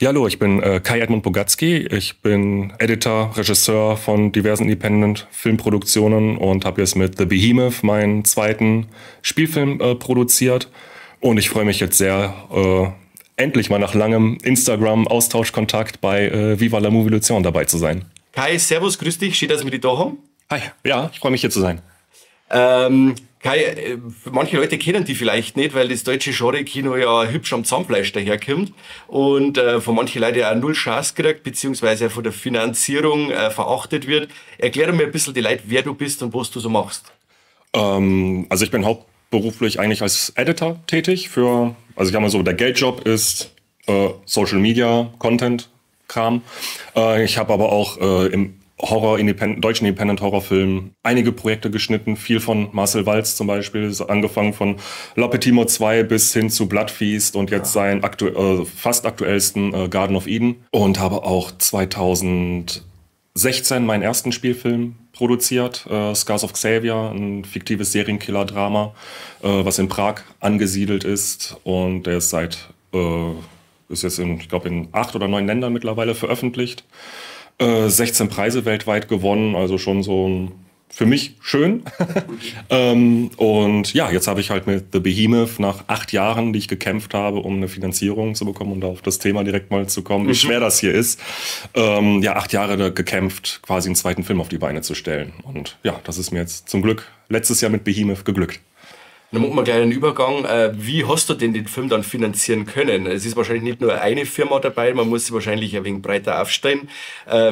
Ja, hallo, ich bin Kai Edmund Bogatzky. Ich bin Editor, Regisseur von diversen Independent-Filmproduktionen und habe jetzt mit The Behemoth meinen zweiten Spielfilm produziert. Und ich freue mich jetzt sehr, endlich mal nach langem Instagram-Austauschkontakt bei Viva la Movilution dabei zu sein. Kai, servus, grüß dich, schön, dass wir dich da haben. Hi, ja, ich freue mich hier zu sein. Kai, manche Leute kennen die vielleicht nicht, weil das deutsche Genre-Kino ja hübsch am Zahnfleisch daherkommt und von manchen Leuten auch null Chance kriegt, beziehungsweise von der Finanzierung verachtet wird. Erklär mir ein bisschen die Leute, wer du bist und was du so machst. Also ich bin hauptberuflich eigentlich als Editor tätig also ich sag mal so, der Geldjob ist Social Media, Content, Kram. Ich habe aber auch im deutschen Independent-Horrorfilm einige Projekte geschnitten, viel von Marcel Walz zum Beispiel, angefangen von La Petite Mort 2 bis hin zu Bloodfeast und jetzt seinen fast aktuellsten Garden of Eden. Und habe auch 2016 meinen ersten Spielfilm produziert, Scars of Xavier, ein fiktives Serienkiller-Drama, was in Prag angesiedelt ist und der ist ist jetzt ich glaube in 8 oder 9 Ländern mittlerweile veröffentlicht. 16 Preise weltweit gewonnen, also schon so für mich schön. Und ja, jetzt habe ich halt mit The Behemoth nach 8 Jahren, die ich gekämpft habe, um eine Finanzierung zu bekommen und auf das Thema direkt mal zu kommen, wie schwer das hier ist. 8 Jahre gekämpft, quasi einen zweiten Film auf die Beine zu stellen. Und ja, das ist mir jetzt zum Glück letztes Jahr mit Behemoth geglückt. Dann machen wir gleich einen Übergang. Wie hast du denn den Film dann finanzieren können? Es ist wahrscheinlich nicht nur eine Firma dabei, man muss sich wahrscheinlich ein wenig breiter aufstellen,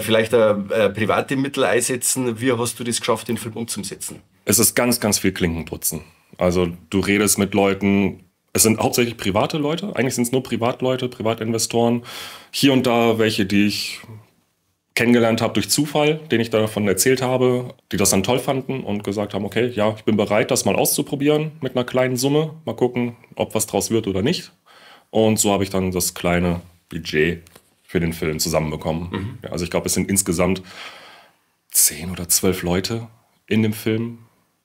vielleicht private Mittel einsetzen. Wie hast du das geschafft, den Film umzusetzen? Es ist ganz, ganz viel Klinkenputzen. Also du redest mit Leuten, es sind hauptsächlich private Leute, eigentlich sind es nur Privatleute, Privatinvestoren. Hier und da welche, die ich kennengelernt habe durch Zufall, den ich davon erzählt habe, die das dann toll fanden und gesagt haben, okay, ja, ich bin bereit, das mal auszuprobieren mit einer kleinen Summe. Mal gucken, ob was draus wird oder nicht. Und so habe ich dann das kleine Budget für den Film zusammenbekommen. Ja, also ich glaube, es sind insgesamt 10 oder 12 Leute in dem Film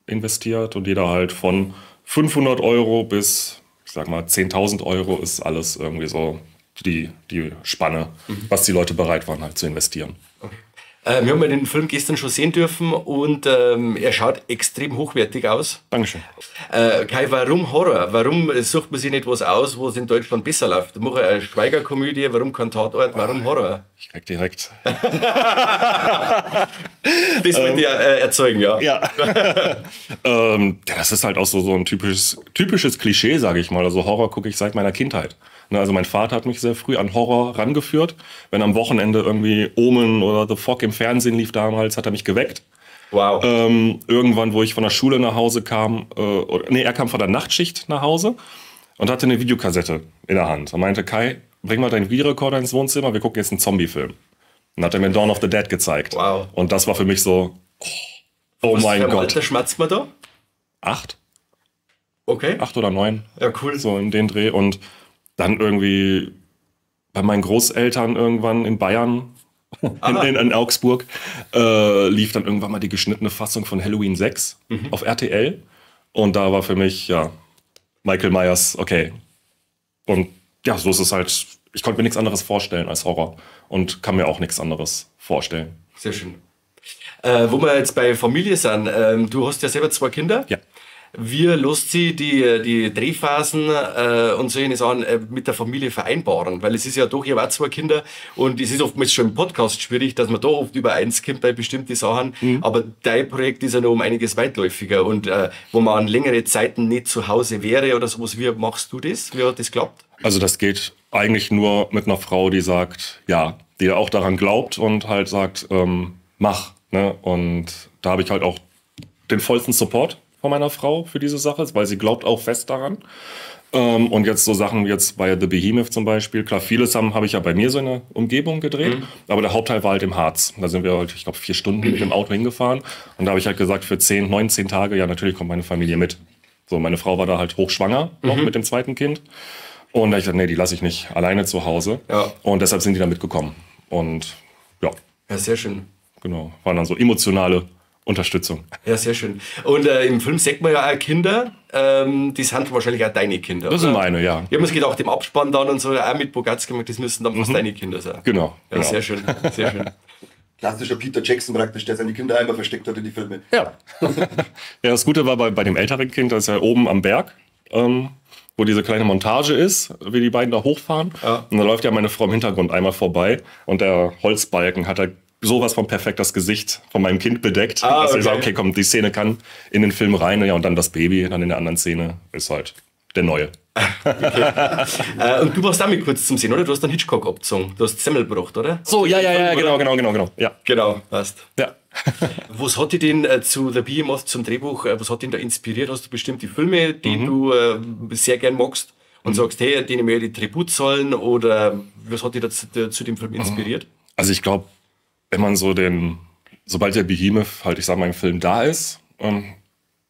investiert und jeder halt von 500 € bis, ich sag mal, 10.000 € ist alles irgendwie so die Spanne, was die Leute bereit waren halt zu investieren. Okay. Wir haben ja den Film gestern schon sehen dürfen und er schaut extrem hochwertig aus. Dankeschön. Kai, warum Horror? Warum sucht man sich nicht was aus, wo es in Deutschland besser läuft? Mach eine Schweigerkomödie, warum kein Tatort, warum Horror? Ich krieg direkt. Das wollte ich erzeugen, ja. Ja. Das ist halt auch so ein typisches Klischee, sage ich mal. Also Horror gucke ich seit meiner Kindheit. Also mein Vater hat mich sehr früh an Horror rangeführt. Wenn am Wochenende irgendwie Omen oder The Fog im Fernsehen lief damals, hat er mich geweckt. Wow. Irgendwann, wo ich von der Schule nach Hause kam, er kam von der Nachtschicht nach Hause und hatte eine Videokassette in der Hand. Er meinte, Kai, bring mal deinen Videorekorder ins Wohnzimmer, wir gucken jetzt einen Zombie-Film. Dann hat er mir Dawn of the Dead gezeigt. Wow. Und das war für mich so, oh mein Gott. Was Alter schmatzt man da? 8. Okay. 8 oder 9. Ja, cool. So in den Dreh. Und dann irgendwie bei meinen Großeltern irgendwann in Bayern, in Augsburg, lief dann irgendwann mal die geschnittene Fassung von Halloween 6 auf RTL. Und da war für mich, ja, Michael Myers, okay. Und ja, so ist es halt, ich konnte mir nichts anderes vorstellen als Horror und kann mir auch nichts anderes vorstellen. Sehr schön. Wo wir jetzt bei Familie sind, du hast ja selber 2 Kinder. Ja. Wie lässt sie die Drehphasen und solche Sachen mit der Familie vereinbaren? Weil es ist ja doch, ich habe auch 2 Kinder und es ist oftmals schon im Podcast schwierig, dass man da oft übereins kommt bei bestimmten Sachen. Aber dein Projekt ist ja noch um einiges weitläufiger und wo man an längere Zeiten nicht zu Hause wäre oder sowas. Wie machst du das? Wie hat das geklappt? Also das geht eigentlich nur mit einer Frau, die sagt, ja, die auch daran glaubt und halt sagt, mach. Ne? Und da habe ich halt auch den vollsten Support von meiner Frau für diese Sache, weil sie glaubt auch fest daran. Und jetzt so Sachen wie jetzt bei The Behemoth zum Beispiel, klar, vieles habe ich ja bei mir so in der Umgebung gedreht, aber der Hauptteil war halt im Harz. Da sind wir halt, ich glaube, 4 Stunden mit dem Auto hingefahren und da habe ich halt gesagt, für 10, 19 Tage, ja, natürlich kommt meine Familie mit. So, meine Frau war da halt hochschwanger noch mit dem zweiten Kind und da habe ich gesagt, nee, die lasse ich nicht alleine zu Hause. Ja. Und deshalb sind die da mitgekommen. Und ja. Ja, sehr schön. Genau, waren dann so emotionale Unterstützung. Ja, sehr schön. Und im Film sieht man ja auch Kinder. die sind wahrscheinlich auch deine Kinder. Das sind meine, ja. Ich habe mir gedacht, im Abspann dann und so, auch mit Bogatski, das müssen dann fast deine Kinder sein. Genau. Ja, genau. sehr schön, sehr schön. Klassischer Peter Jackson praktisch, der seine Kinder einmal versteckt hat in die Filme. Ja. Ja, das Gute war bei dem älteren Kind, das ist ja oben am Berg, wo diese kleine Montage ist, wie die beiden da hochfahren. Ja. Und da läuft ja meine Frau im Hintergrund einmal vorbei und der Holzbalken hat halt sowas von perfekt das Gesicht von meinem Kind bedeckt. Dass ich sage, okay, komm, die Szene kann in den Film rein, ja, und dann das Baby, dann in der anderen Szene ist halt der Neue. Okay. Und du warst damit kurz zum Sehen, oder? Du hast dann Hitchcock abgezogen. Du hast Semmel gebracht, oder? So, ja, genau. Ja. Genau, passt. Ja. Was hat dich denn zu The Behemoth, zum Drehbuch, was hat dich da inspiriert? Hast du bestimmte Filme, die du sehr gern magst und sagst, hey, denen möchte ich Tribut zollen, oder was hat dich da zu dem Film inspiriert? Also ich glaube, wenn man sobald der Behemoth halt, ich sag mal, im Film da ist,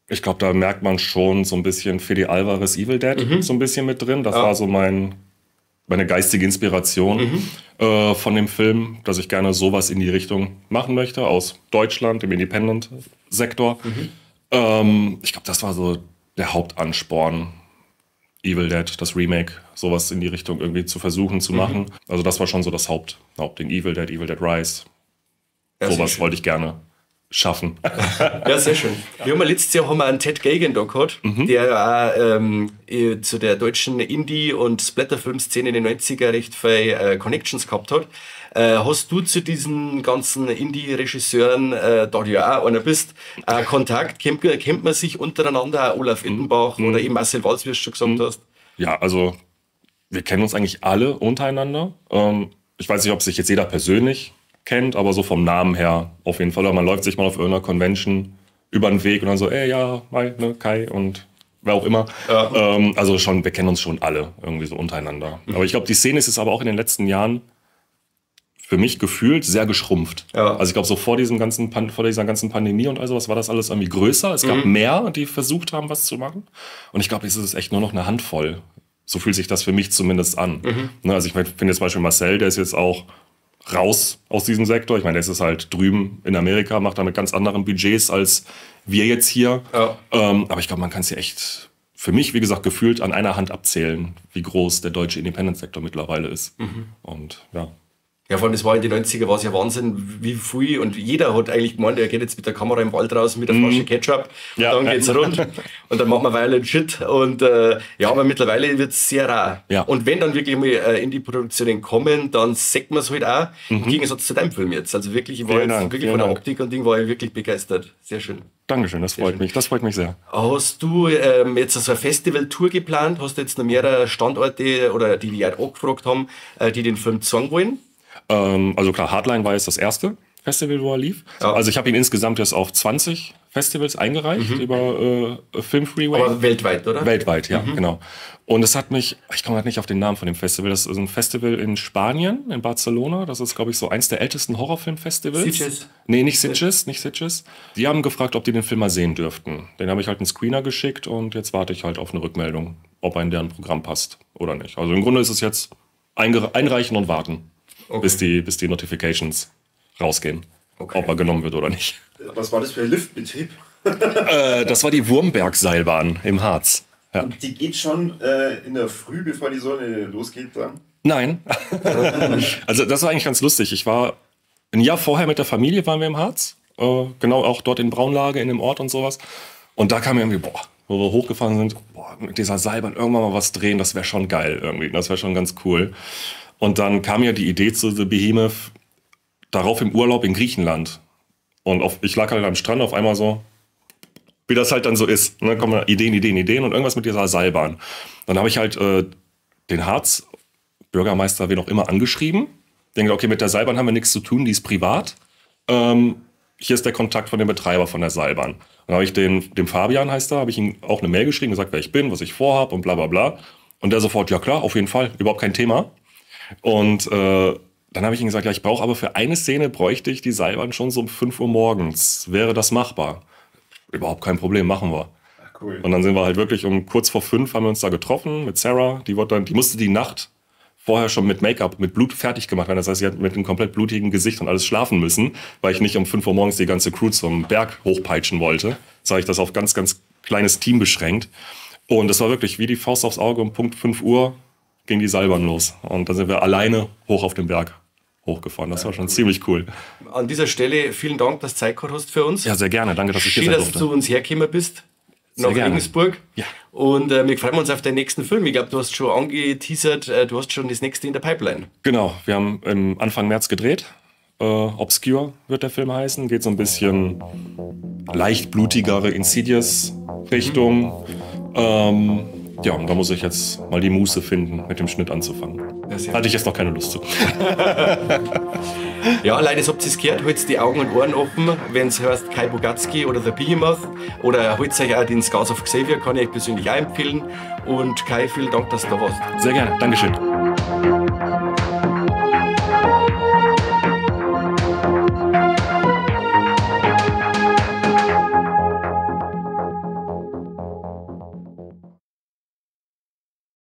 ich glaube, da merkt man schon so ein bisschen Fede Alvarez Evil Dead so ein bisschen mit drin. Das war so meine geistige Inspiration von dem Film, dass ich gerne sowas in die Richtung machen möchte, aus Deutschland, im Independent-Sektor. Ich glaube, das war so der Hauptansporn, Evil Dead, das Remake, sowas in die Richtung irgendwie zu versuchen zu machen. Also das war schon so das Hauptding, Evil Dead Rise. Ja, sowas wollte ich gerne schaffen. Ja, sehr schön. Wir haben letztes Jahr einen Ted Geoghegan da gehabt, der auch zu der deutschen Indie- und Splatter-Film-Szene in den 90er recht viele Connections gehabt hat. Hast du zu diesen ganzen Indie-Regisseuren, da du ja auch einer bist, Kontakt? Kennt man sich untereinander, auch Olaf Ittenbach oder eben Marcel Walz, wie du schon gesagt hast? Ja, also wir kennen uns eigentlich alle untereinander. Ich weiß nicht, ob sich jetzt jeder persönlich kennt, aber so vom Namen her auf jeden Fall. Oder man läuft sich mal auf irgendeiner Convention über den Weg und dann so, ja, hi, ne, Kai und wer auch immer. Ja. Also wir kennen uns schon alle irgendwie so untereinander. Aber ich glaube, die Szene ist aber auch in den letzten Jahren für mich gefühlt sehr geschrumpft. Ja. Also ich glaube, so vor dieser ganzen Pandemie und all sowas war das alles irgendwie größer. Es gab mehr, die versucht haben, was zu machen. Und ich glaube, jetzt ist es echt nur noch eine Handvoll. So fühlt sich das für mich zumindest an. Ne, also ich finde jetzt zum Beispiel Marcel, der ist jetzt auch raus aus diesem Sektor. Ich meine, der ist halt drüben in Amerika, macht da mit ganz anderen Budgets als wir jetzt hier. Ja. Aber ich glaube, man kann es ja echt, für mich, wie gesagt, gefühlt an einer Hand abzählen, wie groß der deutsche Independent-Sektor mittlerweile ist. Und ja. Ja, vor allem, das war in den 90er, war es ja Wahnsinn, wie viel, und jeder hat eigentlich gemeint, er geht jetzt mit der Kamera im Wald raus, mit der Flasche Ketchup, dann geht's rund, und dann machen wir Violent Shit, und ja, aber mittlerweile wird's sehr rar. Ja. Und wenn dann wirklich mal in die Produktionen kommen, dann sagt man es halt auch, im Gegensatz zu deinem Film jetzt. Also wirklich, ich war jetzt wirklich von der Optik und Ding war ich wirklich begeistert. Sehr schön. Dankeschön, das freut mich sehr. Hast du jetzt so eine Festival-Tour geplant? Hast du jetzt noch mehrere Standorte, oder die auch angefragt haben, die den Film zeigen wollen? Also klar, Hardline war jetzt das erste Festival, wo er lief. Ja. Also ich habe ihn insgesamt jetzt auf 20 Festivals eingereicht über Film Freeway. Aber weltweit, oder? Weltweit, ja, genau. Und es hat mich, ich komme halt nicht auf den Namen von dem Festival, das ist ein Festival in Spanien, in Barcelona. Das ist, glaube ich, so eins der ältesten Horrorfilmfestivals. Sitges? Nee, nicht Sitges. Die haben gefragt, ob die den Film mal sehen dürften. Den habe ich halt einen Screener geschickt und jetzt warte ich halt auf eine Rückmeldung, ob er in deren Programm passt oder nicht. Also im Grunde ist es jetzt einreichen und warten. Okay. Bis die Notifications rausgehen, ob er genommen wird oder nicht. Was war das für ein Liftbetrieb? Das war die Wurmberg-Seilbahn im Harz. Ja. Und die geht schon in der Früh, bevor die Sonne losgeht dann? Nein. Also das war eigentlich ganz lustig. Ich war ein Jahr vorher mit der Familie, waren wir im Harz. Genau auch dort in Braunlage, in dem Ort und sowas. Und da kam mir irgendwie, wo wir hochgefahren sind, mit dieser Seilbahn irgendwann mal was drehen, das wäre schon geil irgendwie. Das wäre schon ganz cool. Und dann kam ja die Idee zu The Behemoth darauf im Urlaub in Griechenland. Und ich lag halt am Strand auf einmal so, wie das halt dann so ist. Ne? Kommen Ideen und irgendwas mit dieser Seilbahn. Dann habe ich halt den Harz, Bürgermeister, wen auch immer, angeschrieben. Denke, okay, mit der Seilbahn haben wir nichts zu tun, die ist privat. Hier ist der Kontakt von dem Betreiber von der Seilbahn. Dann habe ich dem Fabian, heißt er, habe ich ihm auch eine Mail geschrieben, gesagt, wer ich bin, was ich vorhabe und bla bla bla. Und der sofort, ja klar, auf jeden Fall, überhaupt kein Thema. Und dann habe ich ihm gesagt, ja, ich brauche aber für eine Szene bräuchte ich die Seilbahn schon so um 5 Uhr morgens. Wäre das machbar? Überhaupt kein Problem, machen wir. Ach, cool. Und dann sind wir halt wirklich kurz vor 5 haben wir uns da getroffen mit Sarah. Die musste die Nacht vorher schon mit Make-up, mit Blut fertig gemacht werden. Das heißt, sie hat mit einem komplett blutigen Gesicht und alles schlafen müssen, weil ich nicht um 5 Uhr morgens die ganze Crew zum Berg hochpeitschen wollte. Das habe ich das auf ganz, ganz kleines Team beschränkt. Und das war wirklich wie die Faust aufs Auge. Um Punkt 5 Uhr ging die Seilbahn los. Und dann sind wir alleine hoch auf den Berg hochgefahren. Das war schon ziemlich cool. An dieser Stelle vielen Dank, dass du Zeit gehabt hast für uns. Ja, sehr gerne. Danke, dass ich hier Schön, sein dass durfte. du zu uns hergekommen bist. Nach gerne. Regensburg. Ja. Und wir freuen uns auf den nächsten Film. Ich glaube, du hast schon angeteasert, du hast schon das nächste in der Pipeline. Genau, wir haben im Anfang März gedreht. Obscure wird der Film heißen. Geht so ein bisschen leicht blutigere Insidious-Richtung. Ja, und da muss ich jetzt mal die Muße finden, mit dem Schnitt anzufangen. Ja, Hatte ich jetzt noch keine Lust zu. Ja, leider habt ihr es gehört, haltet die Augen und Ohren offen, wenn es heißt Kai Bogatzki oder The Behemoth. Oder holt euch auch den Scouts of Xavier, kann ich euch persönlich auch empfehlen. Und Kai, vielen Dank, dass du da warst. Sehr gerne, Dankeschön.